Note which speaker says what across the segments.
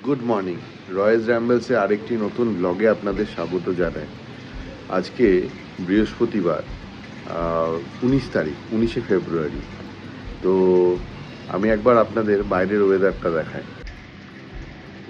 Speaker 1: Good morning. রয়েস র্যাম্বলসে আরেকটি নতুন ব্লগে আপনাদের স্বাগত জানাই। আজকে বৃহস্পতিবার, 19 ফেব্রুয়ারি। তো আমি একবার আপনাদের বাইরের ওয়েদারটা দেখাই।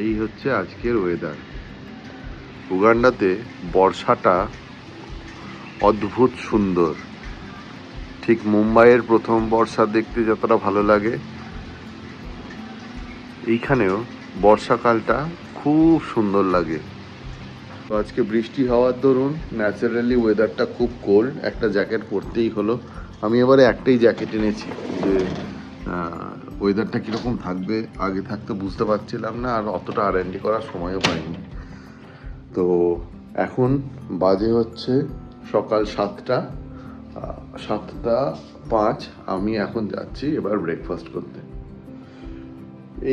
Speaker 1: এই হচ্ছে আজকের ওয়েদার। উগান্ডাতে বর্ষাটা অদ্ভুত সুন্দর। ঠিক মুম্বাইয়ের প্রথম বর্ষা দেখতে যতটা ভালো লাগে, এইখানেও বর্ষাকালটা খুব সুন্দর লাগে। তো আজকে বৃষ্টি হওয়ার দরুন ন্যাচারালি ওয়েদারটা খুব কোল্ড, একটা জ্যাকেট পরতেই হলো। আমি এবারে একটাই জ্যাকেট এনেছি, যে ওয়েদারটা কীরকম থাকবে আগে থাকতে বুঝতে পারছিলাম না, আর অতটা আর&ডি করার সময়ও পাইনি। তো এখন বাজে হচ্ছে সকাল 7:05। আমি এখন যাচ্ছি এবার ব্রেকফাস্ট করতে।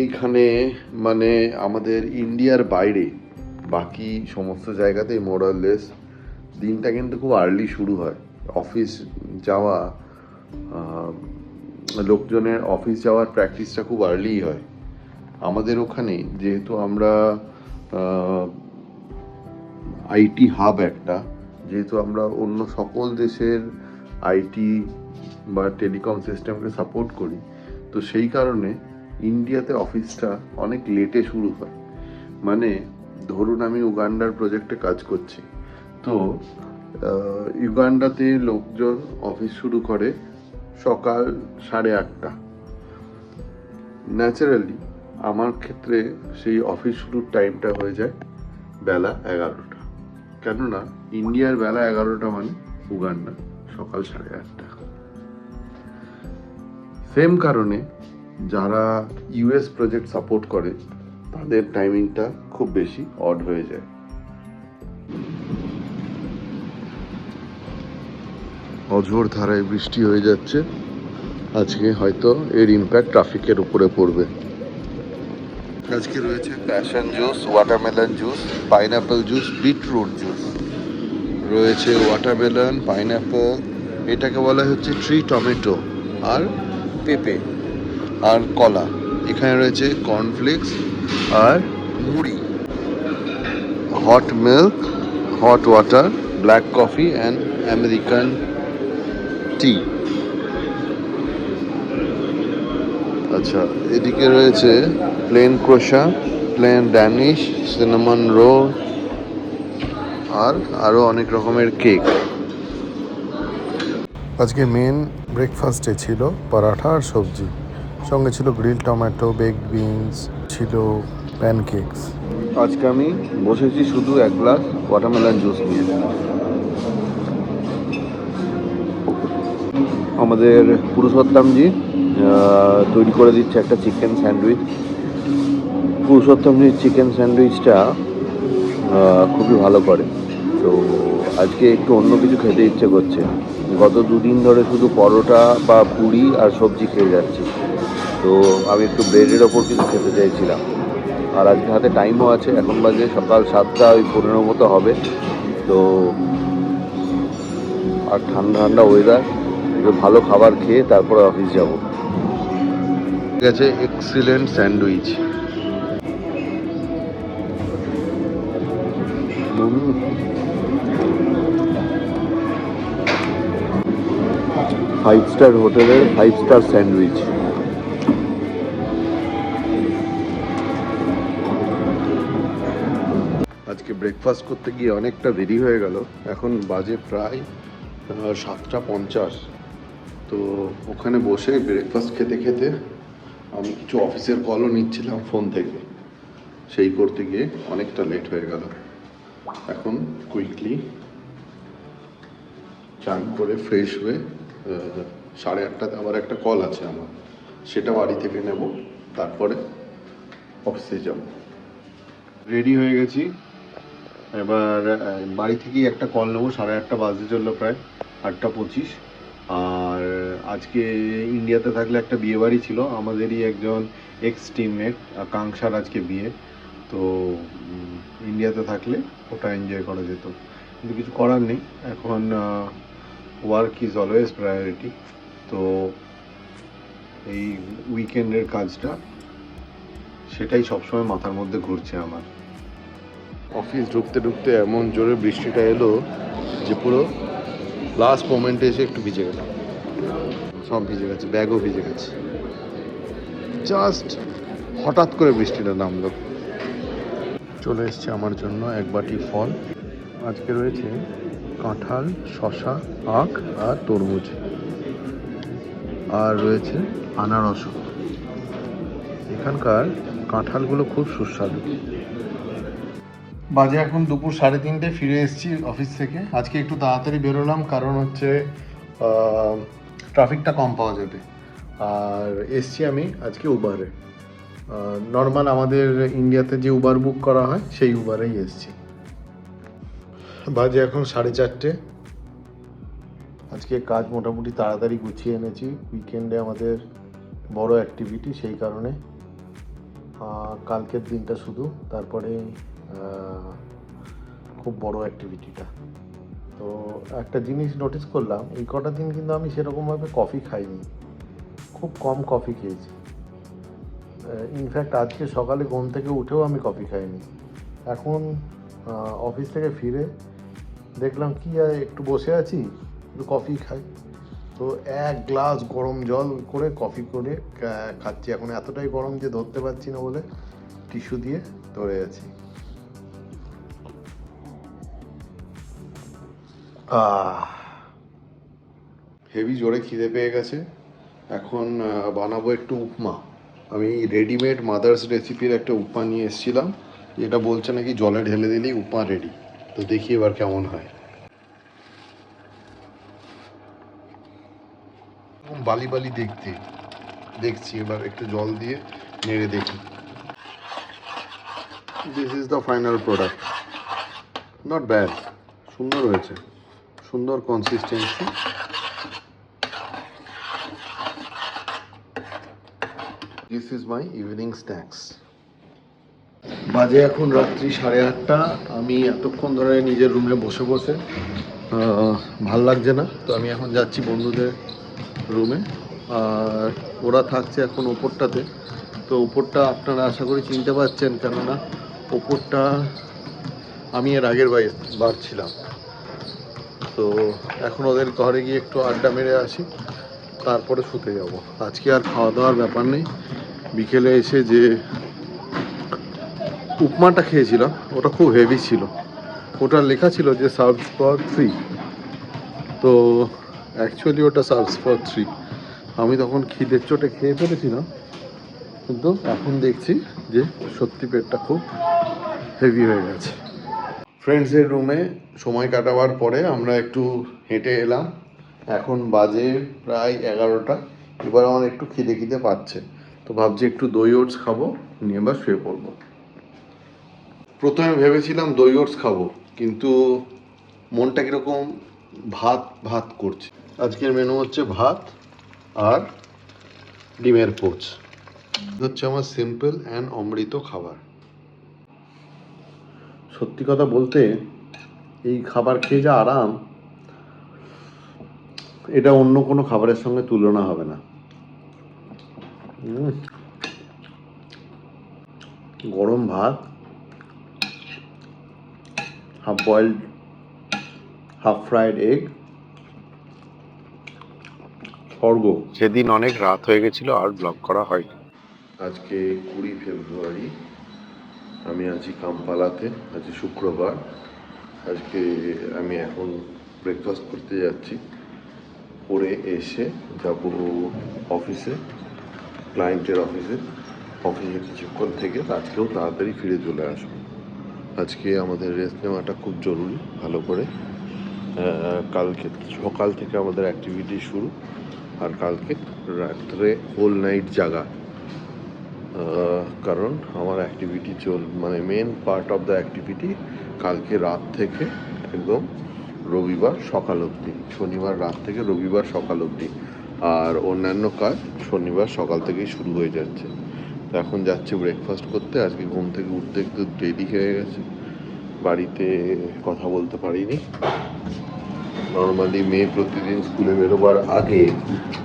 Speaker 1: এইখানে মানে আমাদের ইন্ডিয়ার বাইরে বাকি সমস্ত জায়গাতেই মোরাললেস দিনটা কিন্তু খুব আর্লি শুরু হয়। অফিস যাওয়া, লোকজনের অফিস যাওয়ার প্র্যাকটিসটা খুব আর্লিই হয়। আমাদের ওখানে যেহেতু আমরা আইটি হাব একটা, যেহেতু আমরা অন্য সকল দেশের আইটি বা টেলিকম সিস্টেমকে সাপোর্ট করি, তো সেই কারণে ইন্ডিয়াতে অফিসটা অনেক লেটে শুরু হয়। মানে ধরুন আমি উগান্ডার প্রজেক্টে কাজ করছি, তো ইউগান্ডাতে লোকজন অফিস শুরু করে সকাল 8:30। ন্যাচারালি আমার ক্ষেত্রে সেই অফিস শুরুর টাইমটা হয়ে যায় বেলা 11টা। কেননা ইন্ডিয়ার বেলা 11টা মানে উগান্ডা সকাল 8:30। সেম কারণে যারা ইউএস প্রজেক্ট সাপোর্ট করে তাদের টাইমিংটা খুব বেশি অড হয়ে যায়। অঝোর ধারায় বৃষ্টি হয়ে যাচ্ছে। আজকে হয়তো এর ইম্প্যাক্ট ট্রাফিকের উপরে পড়বে। আজকে রয়েছে passion juice, watermelon juice, pineapple juice, beetroot juice রয়েছে, ওয়াটারমেলন, পাইনঅ্যাপেল, এটাকে বলা হচ্ছে ট্রি টমেটো, আর পেঁপে আর কলা। এখানে রয়েছে কর্নফ্লেক্স আর মুড়ি, hot milk, hot water, black coffee and American tea. আচ্ছা, এদিকে রয়েছে plain croissant, plain Danish, cinnamon roll আর আরও অনেক রকমের কেক। আজকে মেন ব্রেকফাস্টে ছিল পরাঠা আর সবজি, সঙ্গে ছিল গ্রিল টমেটো, বেকড বিনস, ছিল প্যানকেকস। আজকে আমি বসেছি শুধু এক গ্লাস ওয়াটারমেলন জুস নিয়ে। আমাদের পুরুষোত্তমজি তৈরি করে দিচ্ছে একটা চিকেন স্যান্ডউইচ। পুরুষোত্তমজির চিকেন স্যান্ডউইচটা খুবই ভালো করে। তো আজকে একটু অন্য কিছু খেতে ইচ্ছে করছে। গত দুদিন ধরে শুধু পরোটা বা পুরি আর সবজি খেয়ে যাচ্ছি, তো আমি একটু ব্রেডের ওপর কিছু খেতে চাইছিলাম। আর আজকে হাতে টাইমও আছে, এখন বাজে সকাল 7:15 মতো হবে। তো আর ঠান্ডা ঠান্ডা ওয়েদার, একটু ভালো খাবার খেয়ে তারপরে অফিস যাব। ঠিক আছে, এক্সিলেন্ট স্যান্ডউইচ। 5 স্টার হোটেলের 5 স্টার স্যান্ডউইচ। আজকে ব্রেকফাস্ট করতে গিয়ে অনেকটা দেরি হয়ে গেল। এখন বাজে প্রায় 7:50। তো ওখানে বসে ব্রেকফাস্ট খেতে খেতে আমি কিছু অফিসের কলও নিচ্ছিলাম ফোন থেকে, সেই করতে গিয়ে অনেকটা লেট হয়ে গেল। এখন কুইকলি চান করে ফ্রেশ হয়ে 8:30টাতে আবার একটা কল আছে আমার, সেটা বাড়ি থেকে নেব, তারপরে অফিসে যাব। রেডি হয়ে গেছি, এবার বাড়ি থেকেই একটা কল নেবো। 8:30 বাজতে চললো, প্রায় 8:25। আর আজকে ইন্ডিয়াতে থাকলে একটা বিয়ে বাড়ি ছিল, আমাদেরই একজন এক্স টিমমেট আকাঙ্ক্ষার আজকে বিয়ে। তো ইন্ডিয়াতে থাকলে ওটা এনজয় করা যেত, কিন্তু কিছু করার নেই। এখন ওয়ার্ক ইজ অলওয়েজ প্রায়োরিটি। তো এই উইকেন্ডের কাজটা সেটাই সবসময় মাথার মধ্যে ঘুরছে আমার। অফিস ঢুকতে ঢুকতে এমন জোরে বৃষ্টিটা এলো যে পুরো লাস্ট মোমেন্টে এসে একটু ভিজে গেলাম, সব ভিজে গেছে, ব্যাগও ভিজে গেছে। জাস্ট হঠাৎ করে বৃষ্টিটা নামলো। চলে এসছে আমার জন্য এক বাটি ফল। আজকে রয়েছে কাঁঠাল, শসা, আখ আর তরমুজ, আর রয়েছে আনারসও। এখানকার কাঁঠালগুলো খুব সুস্বাদু। বাজে এখন দুপুর 3:30, ফিরে এসেছি অফিস থেকে। আজকে একটু তাড়াতাড়ি বেরোলাম, কারণ হচ্ছে ট্রাফিকটা কম পাওয়া যাবে। আর এসছি আমি আজকে উবারে, নর্মাল আমাদের ইন্ডিয়াতে যে উবার বুক করা হয় সেই উবারেই এসছি। বাজে এখন 4:30। আজকে কাজ মোটামুটি তাড়াতাড়ি গুছিয়ে এনেছি। উইকেন্ডে আমাদের বড় অ্যাক্টিভিটি, সেই কারণে কালকের দিনটা শুধু, তারপরে খুব বড় অ্যাক্টিভিটিটা। তো একটা জিনিস নোটিস করলাম, এই কটা দিন কিন্তু আমি সেরকমভাবে কফি খাইনি, খুব কম কফি খেয়েছি। ইনফ্যাক্ট আজকে সকালে ঘুম থেকে উঠেও আমি কফি খাইনি। এখন অফিস থেকে ফিরে দেখলাম কি আর একটু বসে আছি, একটু কফি খাই। তো 1 গ্লাস গরম জল করে কফি করে খাচ্ছি। এখন এতটাই গরম যে ধরতে পারছি না বলে টিস্যু দিয়ে ধরে আছি। হেভি জোরে খিদে পেয়ে গেছে। এখন বানাবো একটু উপমা। আমি রেডিমেড মাদার্স রেসিপির একটা উপমা নিয়ে এসেছিলাম, যেটা বলছে নাকি জলে ঢেলে দিলেই উপমা রেডি। তো দেখি এবার কেমন হয়। বালি বালি দেখছি, এবার একটু জল দিয়ে নেড়ে দেখি। This is the final product. Not bad, সুন্দর হয়েছে, সুন্দর consistency. This is my evening snacks. বাজে এখন রাত্রি 8:30। আমি এতক্ষণ ধরে নিজের রুমে বসে বসে ভাল লাগছে না, তো আমি এখন যাচ্ছি বন্ধুদের রুমে। আর ওরা থাকছে এখন ওপরটাতে। তো ওপরটা আপনারা আশা করি চিনতে পারছেন, কেননা ওপরটা আমি এর আগের বার ছিলাম। তো এখন ওদের ঘরে গিয়ে একটু আড্ডা মেরে আসি, তারপরে শুতে যাব। আজকে আর খাওয়া দাওয়ার ব্যাপার নেই। বিকেলে এসে যে উপমাটা খেয়েছিলাম ওটা খুব হেভি ছিল। ওটা লেখা ছিল যে সার্ভস ফর 3, তো অ্যাকচুয়ালি ওটা সার্ভস ফর 3। আমি তখন খিদের চোটে খেয়ে ফেলেছিলাম, কিন্তু এখন দেখছি যে সত্যি পেটটা খুব হেভি হয়ে গেছে। ফ্রেন্ডসের রুমে সময় কাটাবার পরে আমরা একটু হেঁটে এলাম। এখন বাজে প্রায় 11টা। এবার আমার একটু খিদে পাচ্ছে, তো ভাবছি একটু দই ওটস খাবো, নিয়ে এবার শুয়ে পড়বো। প্রথমে ভেবেছিলাম দই ওটস খাবো, কিন্তু মনটা কীরকম ভাত ভাত করছে। আজকের মেনু হচ্ছে ভাত আর ডিমের পোচ। হচ্ছে আমার সিম্পল অ্যান্ড অমৃত খাবার। সত্যি কথা বলতে এই খাবার খেয়ে যা আরাম, এটা অন্য কোনো খাবারের সঙ্গে তুলনা হবে না। গরম ভাত, half boiled half fried egg, স্বর্গ। সেদিন অনেক রাত হয়ে গেছিল আর ব্লগ করা হয়নি। আজকে 20 ফেব্রুয়ারি। আমি আছি কাম্পালাতে, আজকে শুক্রবার। আজকে আমি এখন ব্রেকফাস্ট করতে যাচ্ছি, করে এসে যাব অফিসে, ক্লায়েন্টের অফিসে কিছুক্ষণ থেকে আজকেও তাড়াতাড়ি ফিরে চলে আসবো। আজকে আমাদের রেস্ট নেওয়াটা খুব জরুরি, ভালো করে। কালকে সকাল থেকে আমাদের অ্যাক্টিভিটি শুরু, আর কালকে রাত্রে হোল নাইট জাগা। কারণ আমার অ্যাক্টিভিটি মানে main part of the activity কালকে রাত থেকে একদম রবিবার সকাল অবধি, শনিবার রাত থেকে রবিবার সকাল অবধি। আর অন্যান্য কাজ শনিবার সকাল থেকেই শুরু হয়ে যাচ্ছে। তো এখন যাচ্ছি ব্রেকফাস্ট করতে। আজকে ঘুম থেকে উঠতে একটু দেরি হয়ে গেছে, বাড়িতে কথা বলতে পারিনি। নর্মালি মেয়ে প্রতিদিন স্কুলে বেরোবার আগে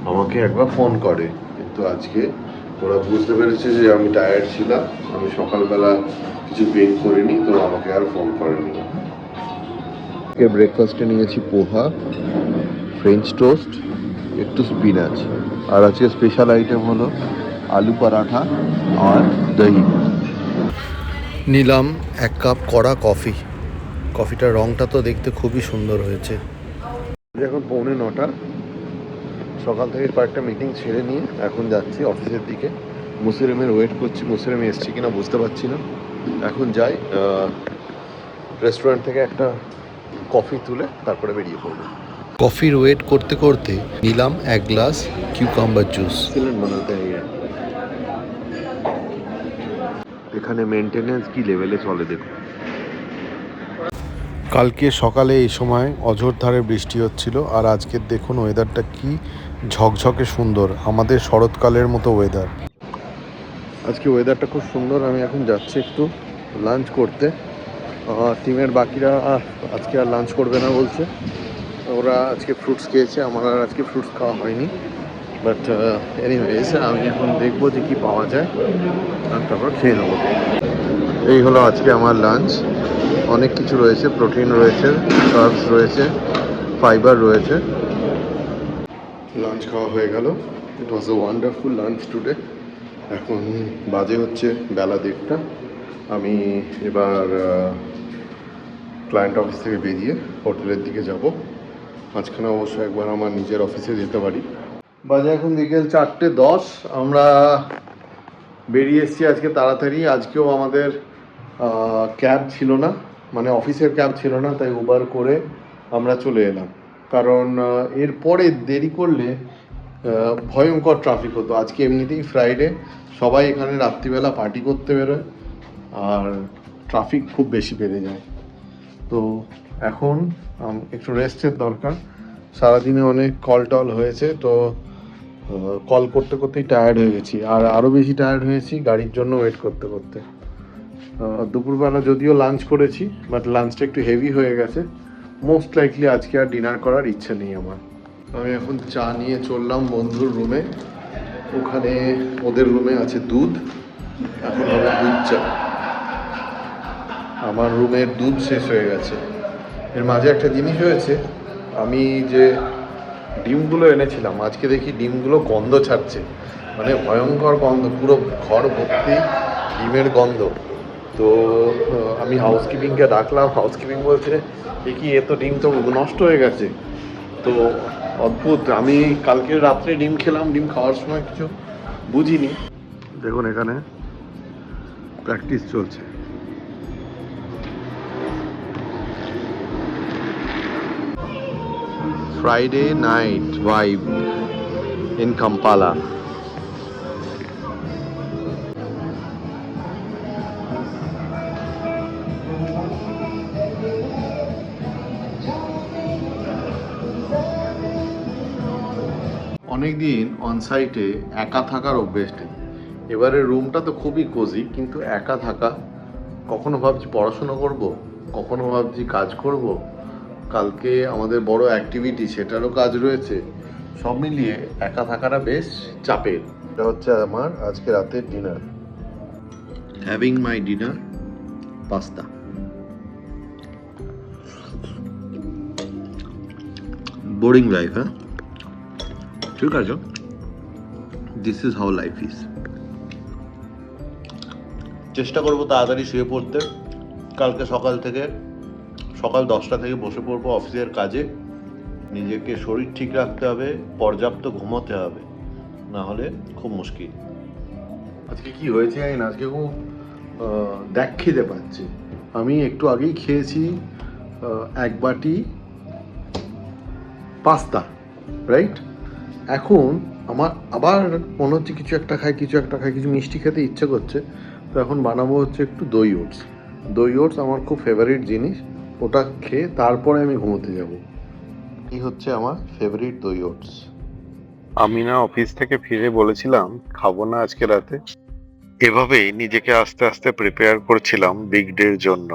Speaker 1: আমাকে একবার ফোন করে, কিন্তু আজকে ও ওরা বুঝতে পেরেছে যে আমি টায়ার্ড ছিলাম, আমি সকালবেলা কিছু পেন করিনি, তো আমাকে আর ফোন করেনি। ব্রেকফাস্টে নিয়েছি পোহা, ফ্রেঞ্চ টোস্ট, একটু স্পিনাচ, আর আজকে স্পেশাল আইটেম হলো আলু পরাঠা আর দহি। নিলাম 1 কাপ কড়া কফি। কফিটার রংটা তো দেখতে খুবই সুন্দর হয়েছে। এখন 8:45, সকাল থেকে কয়েকটা মিটিং ছেড়ে নিয়ে এখন যাচ্ছি অফিসের দিকে। মুসিরমের ওয়েট করছি, মুসিরম এসছি কিনা বুঝতে পারছি না। এখন যাই, রেস্টুরেন্ট থেকে একটা কফি তুলে তারপরে বেরিয়ে পড়বো। কফির ওয়েট করতে করতে নিলাম 1 গ্লাস কিউকাম্বার জুস। বানাতে এখানে মেনটেনেন্স কি লেভেলে চলে দেখুন। কালকে সকালে এই সময় অঝোরধারে বৃষ্টি হচ্ছিল, আর আজকের দেখুন ওয়েদারটা কি ঝকঝকে সুন্দর, আমাদের শরৎকালের মতো ওয়েদার। আজকে ওয়েদারটা খুব সুন্দর। আমি এখন যাচ্ছি একটু লাঞ্চ করতে। টিমের বাকিরা আজকে আর লাঞ্চ করবে না বলছে, ওরা আজকে ফ্রুটস খেয়েছে, আমার আর আজকে ফ্রুটস খাওয়া হয়নি। বাট এনিওয়েজ আমি এখন দেখবো যে কি পাওয়া যায়, আর তারপর খেয়ে নেবো। এই হলো আজকে আমার লাঞ্চ। অনেক কিছু রয়েছে, প্রোটিন রয়েছে, কার্বস রয়েছে, ফাইবার রয়েছে। লাঞ্চ খাওয়া হয়ে গেল। ইট ওয়াজ এ ওয়ান্ডারফুল লাঞ্চ টুডে। এখন বাজে হচ্ছে বেলা 1:30। আমি এবার ক্লায়েন্ট অফিস থেকে বেরিয়ে হোটেলের দিকে যাব। মাঝখানে অবশ্য একবার আমার নিজের অফিসে যেতে পারি। বাজে এখন বিকেল 4:10। আমরা বেরিয়ে এসেছি আজকে তাড়াতাড়ি। আজকেও আমাদের ক্যাব ছিল না, মানে অফিসের ক্যাব ছিল না, তাই উবার করে আমরা চলে এলাম। কারণ এরপরে দেরি করলে ভয়ঙ্কর ট্রাফিক হতো। আজকে এমনিতেই ফ্রাইডে, সবাই এখানে রাত্রিবেলা পার্টি করতে বেরোয়, আর ট্রাফিক খুব বেশি বেড়ে যায়। তো এখন একটু রেস্টের দরকার। সারাদিনে অনেক কল টল হয়েছে, তো কল করতে করতেই টায়ার্ড হয়ে গেছি, আর আরও বেশি টায়ার্ড হয়েছি গাড়ির জন্য ওয়েট করতে করতে। দুপুরবেলা যদিও লাঞ্চ করেছি, বাট লাঞ্চটা একটু হেভি হয়ে গেছে। মোস্ট লাইকলি আজকে আর ডিনার করার ইচ্ছে নেই আমার। আমি এখন চা নিয়ে চললাম বন্ধুর রুমে। ওখানে ওদের রুমে আছে দুধ, এখন হবে দুধ চা। আমার রুমের দুধ শেষ হয়ে গেছে। এর মাঝে একটা জিনিস হয়েছে, আমি যে ডিমগুলো এনেছিলাম, আজকে দেখি ডিমগুলো গন্ধ ছাড়ছে, মানে ভয়ঙ্কর গন্ধ, পুরো ঘর ভর্তি ডিমের গন্ধ। তো আমি হাউসকিপিংকে ডাকলাম, হাউসকিপিং বলছে এ তো ডিম তো নষ্ট হয়ে গেছে। তো অদ্ভুত, আমি কালকে রাত্রে ডিম খেলাম, ডিম খাওয়ার সময় কিছু বুঝিনি। দেখুন এখানে প্র্যাকটিস চলছে। Friday night vibe in Kampala. অনেকদিন অনসাইটে একা থাকার অভ্যেস নেই। এবারে রুমটা তো খুবই কোজি, কিন্তু একা থাকা, কখনো ভাবছি পড়াশোনা করব, কখনো ভাবছি কাজ করব, কালকে আমাদের বড় অ্যাক্টিভিটি সেটারও কাজ রয়েছে। সব মিলিয়ে একা থাকাটা বেশ চাপের। এটা হচ্ছে আমার আজকে রাতের dinner. Having my dinner pasta. Boring life, হ্যাঁ ঠিক আছে, this is how life is. চেষ্টা করবো তাড়াতাড়ি শুয়ে পড়তে। কালকে সকাল 10টা থেকে বসে পড়বো অফিসের কাজে। নিজেকে শরীর ঠিক রাখতে হবে, পর্যাপ্ত ঘুমোতে হবে, না হলে খুব মুশকিল। আজকে কি হয়েছে জানি না, আজকে খুব দেখ খিদে পাচ্ছে। আমি একটু আগেই খেয়েছি 1 বাটি পাস্তা, রাইট? এখন আমার আবার মনে হচ্ছে কিছু একটা খাই, কিছু মিষ্টি খেতে ইচ্ছে করছে। তো এখন বানাবো হচ্ছে একটু দই ওটস। দই ওটস আমার খুব ফেভারিট জিনিস, ওটা খেয়ে তারপরে আমি ঘুমোতে যাব। এই হচ্ছে আমার ফেভারিট দই ওটস। আমি না অফিস থেকে ফিরে বলেছিলাম খাবো না আজকে রাতে, এভাবেই নিজেকে আস্তে আস্তে প্রিপেয়ার করছিলাম বিগ ডের জন্য।